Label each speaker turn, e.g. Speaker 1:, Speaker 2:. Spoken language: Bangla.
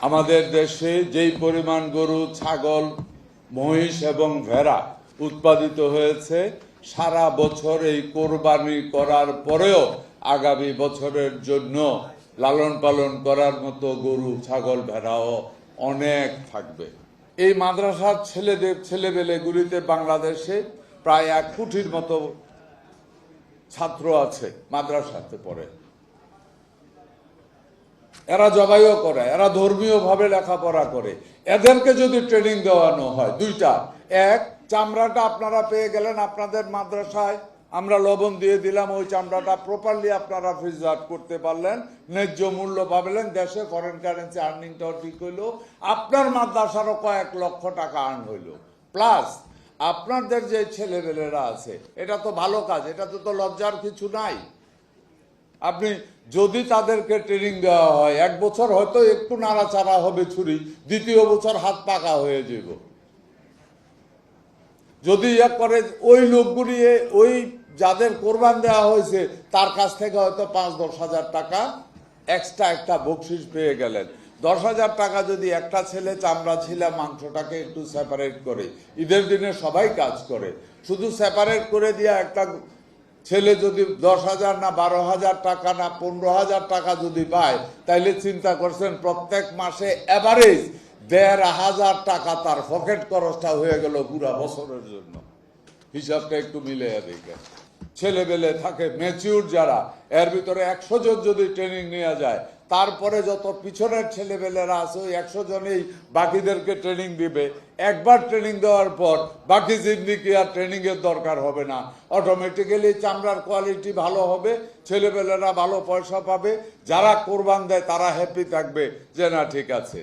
Speaker 1: আমাদের দেশে যেই পরিমাণ গরু, ছাগল, মহিষ এবং ভেড়া উৎপাদিত হয়েছে, সারা বছর এই কোরবানি করার পরেও আগামী বছরের জন্য লালন পালন করার মতো গরু, ছাগল, ভেড়াও অনেক থাকবে। এই মাদ্রাসার ছেলেবেলেগুলিতে বাংলাদেশে প্রায় 1 কোটির মতো ছাত্র আছে, মাদ্রাসাতে পড়ে। এরা জবাইও করে, এরা ধর্মীয়ভাবে লেখাপড়া করে। এদেরকে যদি ট্রেনিং দেওয়ানো হয়, দুইটা, এক, চামড়াটা আপনারা পেয়ে গেলেন আপনাদের মাদ্রাসায়, আমরা লবণ দিয়ে দিলাম, ওই চামড়াটা প্রপারলি আপনারা প্রিজার্ভ করতে পারলেন, ন্যায্য মূল্য পাবেন, দেশে ফরেন কারেন্সি আর্নিংটাও ঠিক হইলো, আপনার মাদ্রাসারও কয়েক লক্ষ টাকা আর্ন হইল। প্লাস আপনাদের যে ছেলেবেলেরা আছে, এটা তো ভালো কাজ, এটা তো লজ্জার কিছু নাই। আপনি যদি তাদেরকে ট্রেনিং দেওয়া হয়, 1 বছর হয়তো একটু নাড়াচাড়া হবে ছুরি, দ্বিতীয় বছর হাত পাকা হয়ে যাব। যদি করে ওই লোকগুলি, ওই যাদের কোরবান দেওয়া হয়েছে তার কাছ থেকে হয়তো 5-10 হাজার টাকা এক্সট্রা একটা বকশিস পেয়ে গেলেন। 10 হাজার টাকা যদি একটা ছেলে চামড়া ছিলা মাংসটাকে একটু সেপারেট করে, ঈদের দিনে সবাই কাজ করে, শুধু সেপারেট করে দিয়া একটা ছেলে যদি 10 হাজার না 12 হাজার টাকা না 15 হাজার টাকা যদি পায়, তাইলে চিন্তা করছেন প্রত্যেক মাসে এভারেজ 1,500 টাকা তার পকেট খরচটা হয়ে গেল পুরা বছরের জন্য। হিসাবটা একটু মিলে দেখেন। ছেলেবেলে থাকে ম্যাচিউর যারা, এর ভিতরে 100 জন যদি ট্রেনিং নেওয়া যায়, তারপরে যত পিছনের ছেলেবেলেরা আছে ওই 100 জনেই বাকিদেরকে ট্রেনিং দিবে। একবার ট্রেনিং দেওয়ার পর বাকি জিন্দিগি আর ট্রেনিংয়ের দরকার হবে না। অটোমেটিক্যালি চামড়ার কোয়ালিটি ভালো হবে, ছেলেবেলেরা ভালো পয়সা পাবে, যারা কোরবান দেয় তারা হ্যাপি থাকবে যে না ঠিক আছে।